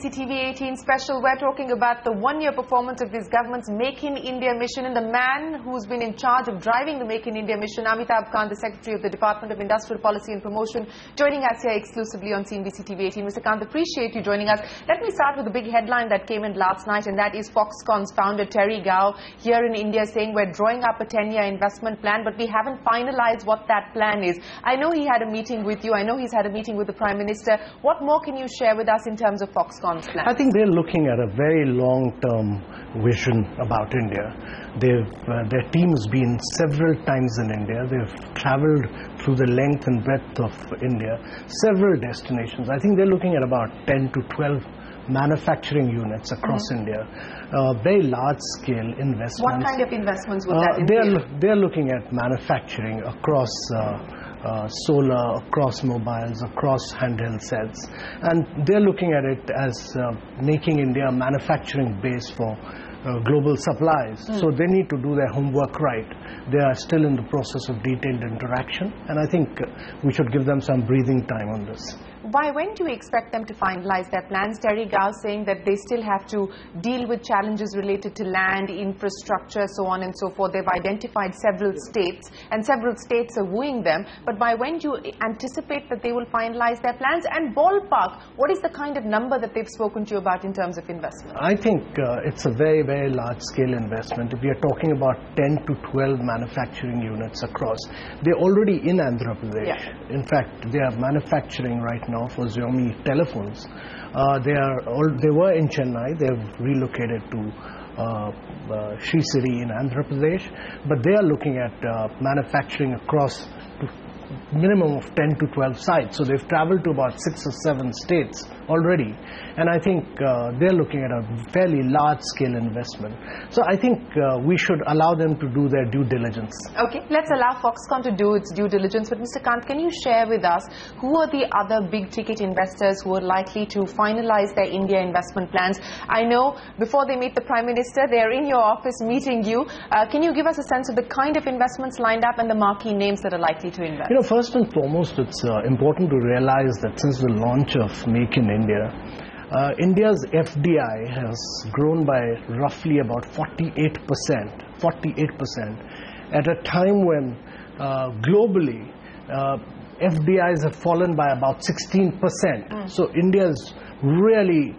CNBC TV 18 special. We're talking about the one-year performance of this government's Make in India mission, and the man who's been in charge of driving the Make in India mission, Amitabh Kant, the Secretary of the Department of Industrial Policy and Promotion, joining us here exclusively on CNBC TV 18. Mr. Kant, appreciate you joining us. Let me start with the big headline that came in last night, and that is Foxconn's founder Terry Gao here in India saying we're drawing up a 10-year investment plan, but we haven't finalized what that plan is. I know he had a meeting with you. I know he's had a meeting with the Prime Minister. What more can you share with us in terms of Foxconn's plan? I think they're looking at a very long-term vision about India. Their team has been several times in India. They've traveled through the length and breadth of India, several destinations. I think they're looking at about 10 to 12 manufacturing units across India, very large-scale investments. What kind of investments would that entail? They're looking at manufacturing across solar, across mobiles, across handheld sets, and they're looking at it as making India a manufacturing base for global supplies. So they need to do their homework right. They are still in the process of detailed interaction, and I think we should give them some breathing time on this. By when do you expect them to finalize their plans? Terry Gao saying that they still have to deal with challenges related to land, infrastructure, so on and so forth. They've identified several states, and several states are wooing them. But by when do you anticipate that they will finalize their plans? And ballpark, what is the kind of number that they've spoken to you about in terms of investment? I think it's a very, very large-scale investment. If we are talking about 10 to 12 manufacturing units across, they're already in Andhra Pradesh. Yeah. In fact, they are manufacturing right now for Xiaomi telephones. They were in Chennai. They've relocated to Secy in Andhra Pradesh, but they are looking at manufacturing across minimum of 10 to 12 sites. So they've traveled to about 6 or 7 states already, and I think they're looking at a fairly large-scale investment. So I think we should allow them to do their due diligence. Okay, let's allow Foxconn to do its due diligence. But Mr. Kant, can you share with us who are the other big-ticket investors who are likely to finalize their India investment plans? I know before they meet the Prime Minister, they're in your office meeting you. Can you give us a sense of the kind of investments lined up and the marquee names that are likely to invest? You know, first and foremost, it's important to realize that since the launch of Make in India, India's FDI has grown by roughly about 48%, at a time when globally FDIs have fallen by about 16%. So India's really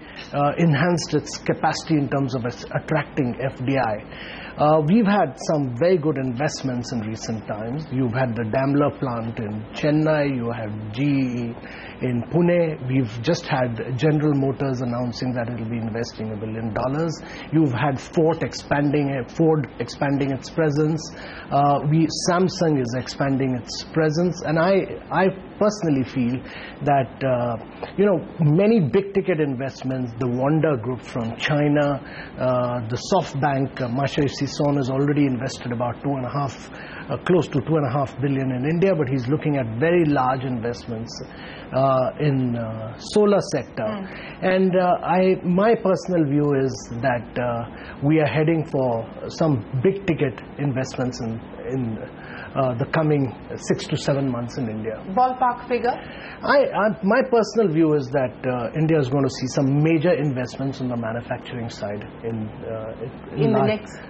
enhanced its capacity in terms of attracting FDI. We've had some very good investments in recent times. You've had the Daimler plant in Chennai, you have GE in Pune. We've just had General Motors announcing that it will be investing $1 billion. You've had Ford expanding its presence. Samsung is expanding its presence, and I personally feel that many big-ticket investments, the Wanda Group from China, the SoftBank, Masai Son has already invested about close to $2.5 billion in India, but he's looking at very large investments in solar sector. And my personal view is that we are heading for some big-ticket investments in the coming 6 to 7 months in India. Ballpark figure? My personal view is that India is going to see some major investments on the manufacturing side in the next 6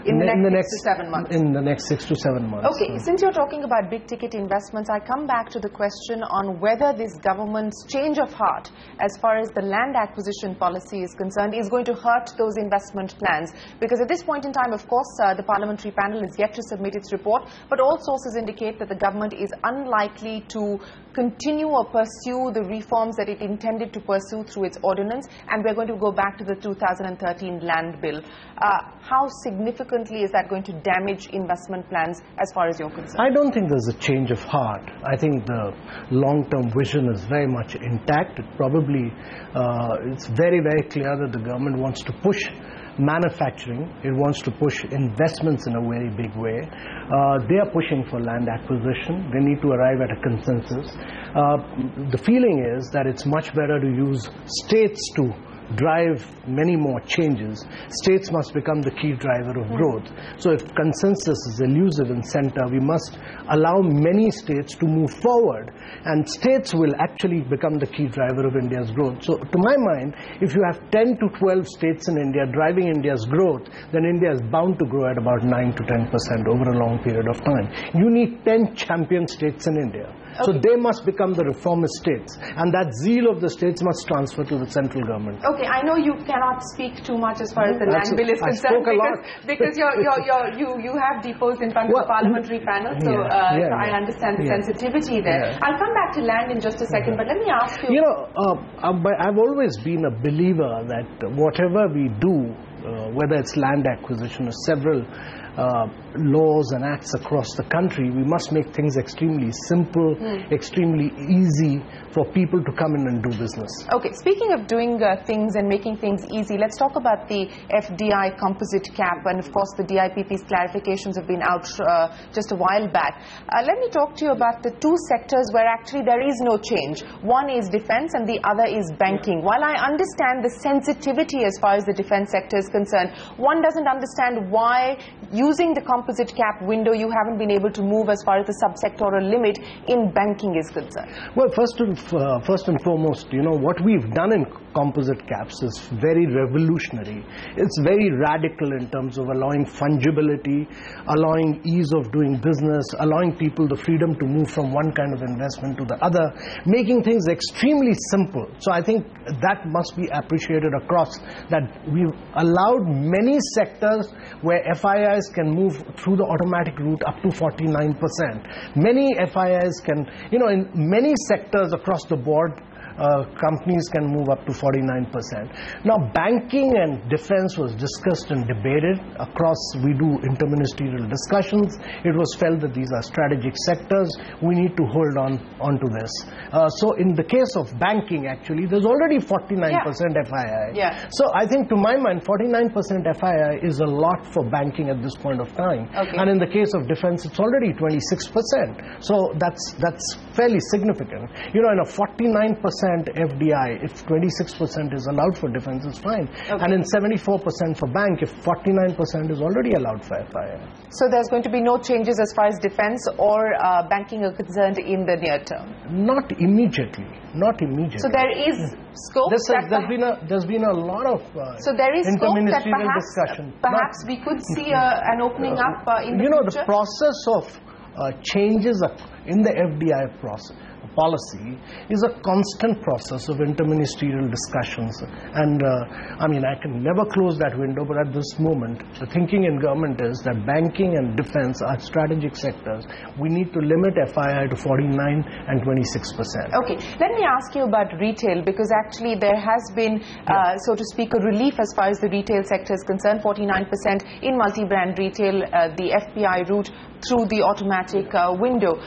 to 7 months. In the next 6 to 7 months. Okay, since you're talking about big-ticket investments, I come back to the question on whether this government's change of heart as far as the land acquisition policy is concerned is going to hurt those investment plans. Because at this point in time, of course, the parliamentary panel is yet to submit its report, but all sources indicate that the government is unlikely to continue or pursue the reforms that it intended to pursue through its ordinance, and we're going to go back to the 2013 land bill. How significantly is that going to damage investment plans as far as you're concerned? I don't think there's a change of heart. I think the long-term vision is very much intact. It's very, very clear that the government wants to push manufacturing. It wants to push investments in a very big way. They are pushing for land acquisition. They need to arrive at a consensus. The feeling is that it's much better to use states to drive many more changes, states must become the key driver of growth. So if consensus is elusive in center, we must allow many states to move forward, and states will actually become the key driver of India's growth. So to my mind, if you have 10 to 12 states in India driving India's growth, then India is bound to grow at about 9 to 10% over a long period of time. You need 10 champion states in India. Okay. So they must become the reformist states, and that zeal of the states must transfer to the central government. Okay, I know you cannot speak too much as far as the land bill is concerned, because you have depots in front of the parliamentary panel, so I understand the sensitivity there. I'll come back to land in just a second, but let me ask you. I've always been a believer that whatever we do, whether it's land acquisition or several laws and acts across the country, we must make things extremely simple, extremely easy for people to come in and do business. Okay, speaking of doing things and making things easy, let's talk about the FDI composite cap, and of course the DIPP's clarifications have been out just a while back. Let me talk to you about the two sectors where actually there is no change. One is defense and the other is banking. While I understand the sensitivity as far as the defense sector is concerned, one doesn't understand why, using the composite cap window, you haven't been able to move as far as the subsectoral limit in banking is concerned. Well, first and foremost, what we've done in composite caps is very revolutionary. It's very radical in terms of allowing fungibility, allowing ease of doing business, allowing people the freedom to move from one kind of investment to the other, making things extremely simple. So I think that must be appreciated across, that we've allowed many sectors where FIIs can move through the automatic route up to 49%. Many FIIs can, in many sectors across the board, companies can move up to 49%. Now, banking and defense was discussed and debated across. We do interministerial discussions. It was felt that these are strategic sectors. We need to hold on to this. So in the case of banking, actually, there's already 49% FII. So I think, to my mind, 49% FII is a lot for banking at this point of time. Okay. And in the case of defense, it's already 26%. So that's fairly significant. In a 49% FDI, if 26% is allowed for defense, is fine. Okay. And in 74% for bank, if 49% is already allowed for FII. So there's going to be no changes as far as defense or banking are concerned in the near term? Not immediately. Not immediately. So there is scope. There's been a lot of so there is scope that discussion. Perhaps we could see an opening up in the future? The process of changes in the FDI policy is a constant process of interministerial discussions, and I can never close that window, but at this moment the thinking in government is that banking and defense are strategic sectors. We need to limit FII to 49 and 26%. Okay, let me ask you about retail, because actually there has been so to speak a relief as far as the retail sector is concerned. 49% in multi-brand retail, the FPI route through the automatic window.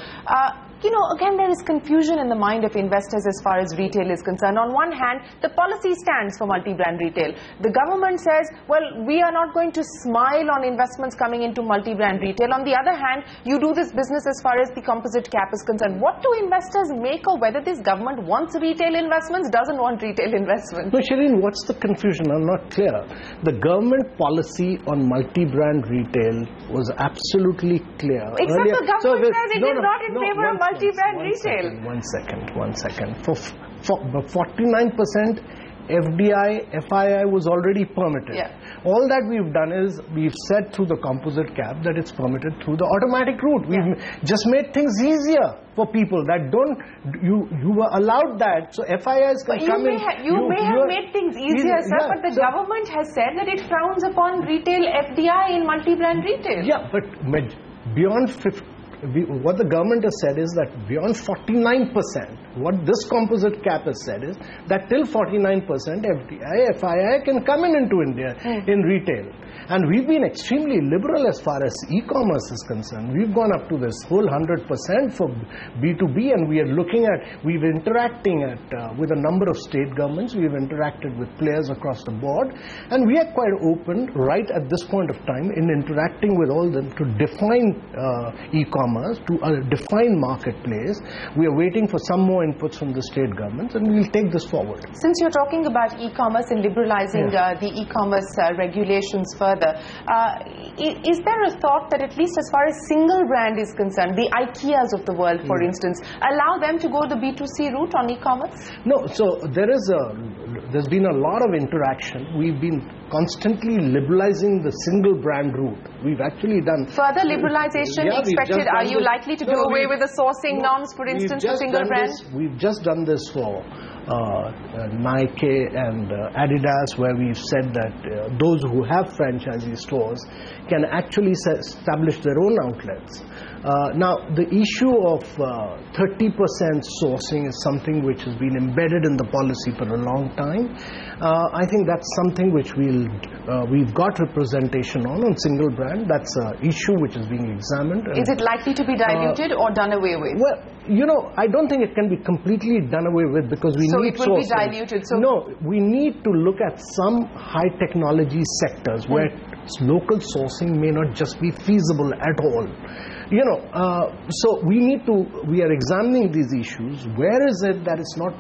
Again, there is confusion in the mind of investors as far as retail is concerned. On one hand, the policy stands for multi-brand retail. The government says, well, we are not going to smile on investments coming into multi-brand retail. On the other hand, you do this business as far as the composite cap is concerned. What do investors make of whether this government wants retail investments, doesn't want retail investments? No, Shereen, what's the confusion? I'm not clear. The government policy on multi-brand retail was absolutely clear. Except the government says it is not in favor of multi-brand retail. One second. For 49% FDI, FII was already permitted. All that we've done is we've said through the composite cap that it's permitted through the automatic route. We've just made things easier for people that don't. You were allowed that, so FIIs can come in. You may have made things easier, sir, but the government has said that it frowns upon retail FDI in multi-brand retail. Yeah, but beyond 50. What the government has said is that beyond 49%, what this composite cap has said is that till 49% FDI, FII can come into India in retail. And we've been extremely liberal as far as e-commerce is concerned. We've gone up to this whole 100% for B2B, and we've interacting with a number of state governments. We've interacted with players across the board, and we are quite open right at this point of time in interacting with all them to define e-commerce. e-commerce to a defined marketplace. We are waiting for some more inputs from the state governments, and we will take this forward. Since you're talking about e-commerce and liberalizing the e-commerce regulations further, is there a thought that at least as far as single brand is concerned, the IKEAs of the world, for instance, allow them to go the B2C route on e-commerce? No, so there's been a lot of interaction. We've been constantly liberalizing the single brand route. We've actually done further liberalization expected. Are you likely to do away with the sourcing norms, for instance, for single brand? We've just done this for Nike and Adidas, where we've said that those who have franchisee stores can actually establish their own outlets. Now, the issue of 30% sourcing is something which has been embedded in the policy for a long time. I think that's something which we've got representation on single brand. That's an issue which is being examined. Is it likely to be diluted or done away with? Well, I don't think it can be completely done away with, because we need sourcing. So it will be diluted? No, we need to look at some high technology sectors where local sourcing may not just be feasible at all. So we are examining these issues. Where is it that it's not,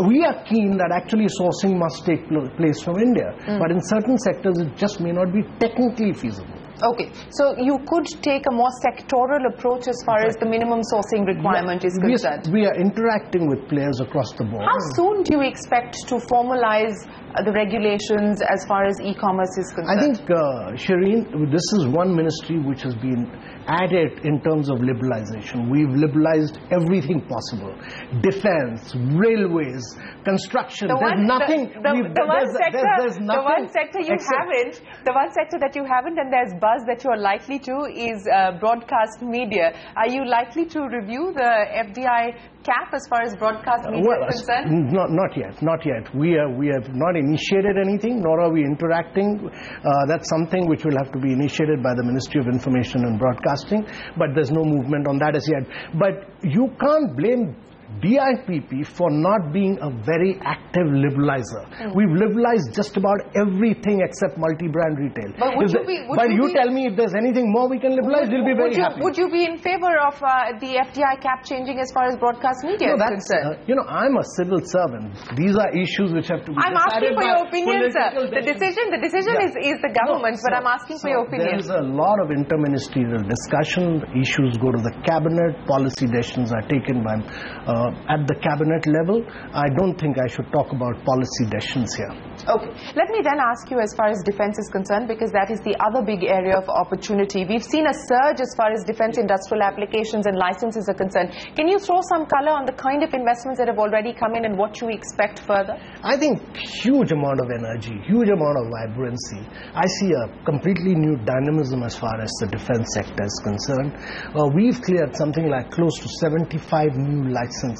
we are keen that actually sourcing must take place from India, but in certain sectors it just may not be technically feasible. Okay, so you could take a more sectoral approach as far as the minimum sourcing requirement is concerned. We are interacting with players across the board. How soon do you expect to formalize the regulations as far as e-commerce is concerned? I think, Shereen, this is one ministry which has been at it in terms of liberalization. We've liberalized everything possible. Defense, railways, construction. There's nothing. The one sector that you haven't, and there's buzz that you're likely to, is broadcast media. Are you likely to review the FDI cap as far as broadcast media is concerned? Not yet. We have not initiated anything, nor are we interacting. That's something which will have to be initiated by the Ministry of Information and Broadcasting, but there's no movement on that as yet. But you can't blame DIPP for not being a very active liberalizer. We've liberalized just about everything except multi-brand retail. But you tell me if there's anything more we can liberalize, we'll be very happy. Would you be in favor of the FDI cap changing as far as broadcast media is concerned? I'm a civil servant. These are issues which have to be decided. I'm asking for your opinion, sir. The decision is the government, but I'm asking for your opinion. There's a lot of interministerial discussion. Issues go to the cabinet. Policy decisions are taken by at the cabinet level. I don't think I should talk about policy decisions here. Okay. Let me then ask you as far as defense is concerned, because that is the other big area of opportunity. We've seen a surge as far as defense industrial applications and licenses are concerned. Can you throw some color on the kind of investments that have already come in and what you expect further? I think huge amount of energy, huge amount of vibrancy. I see a completely new dynamism as far as the defense sector is concerned. We've cleared something like close to 75 new licenses.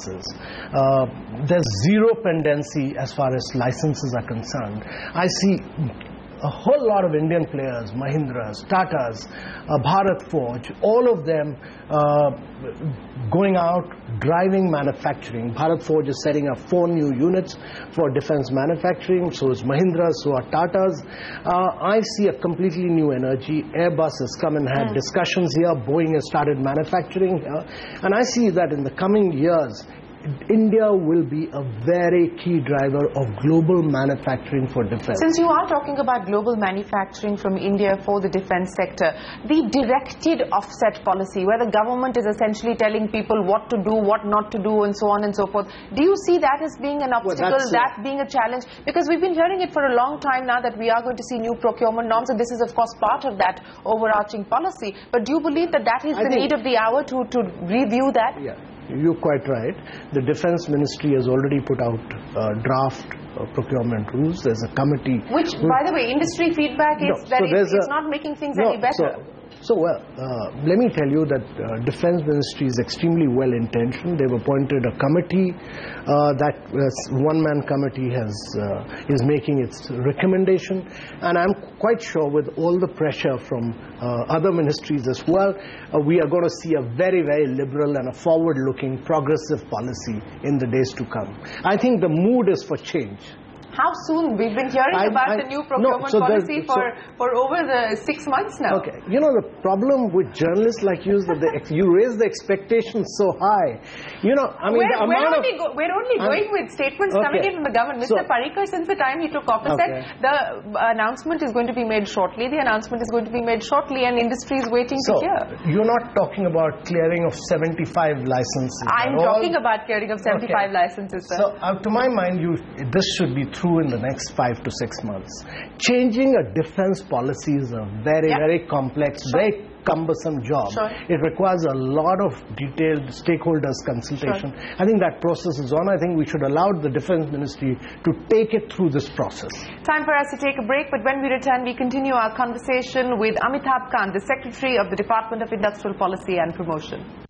There's zero pendency as far as licenses are concerned. I see a whole lot of Indian players, Mahindras, Tatas, Bharat Forge, all of them going out, driving manufacturing. Bharat Forge is setting up 4 new units for defense manufacturing, so is Mahindra, so are Tatas. I see a completely new energy. Airbus has come and had discussions here. Boeing has started manufacturing here. And I see that in the coming years, India will be a very key driver of global manufacturing for defense. Since you are talking about global manufacturing from India for the defense sector, the directed offset policy, where the government is essentially telling people what to do, what not to do, and so on and so forth, do you see that as being an obstacle, that being a challenge? Because we've been hearing it for a long time now that we are going to see new procurement norms, and this is of course part of that overarching policy. But do you believe that that is the need of the hour to review that? Yeah. You're quite right. The Defense Ministry has already put out draft procurement rules. There's a committee. Which, by the way, industry feedback is that it's not making things any better. Let me tell you that Defense Ministry is extremely well intentioned. They've appointed a committee. That one-man committee is making its recommendation, and I'm quite sure with all the pressure from other ministries as well, we are going to see a very, very liberal and a forward-looking progressive policy in the days to come. I think the mood is for change. How soon? We've been hearing about the new procurement policy for over the 6 months now. Okay. You know, the problem with journalists like you is that you raise the expectations so high. You know, I mean, we're only going with statements coming in from the government. Mr. Parrikar, since the time he took office, said the announcement is going to be made shortly. The announcement is going to be made shortly, and industry is waiting to hear. You're not talking about clearing of 75 licenses. I'm talking about clearing of 75 licenses, sir. So, to my mind, this should be through in the next 5 to 6 months. Changing a defense policy is a very, very complex, very cumbersome job. It requires a lot of detailed stakeholders consultation. I think that process is on. I think we should allow the Defense Ministry to take it through this process. Time for us to take a break, but when we return, we continue our conversation with Amitabh Kant, the Secretary of the Department of Industrial Policy and Promotion.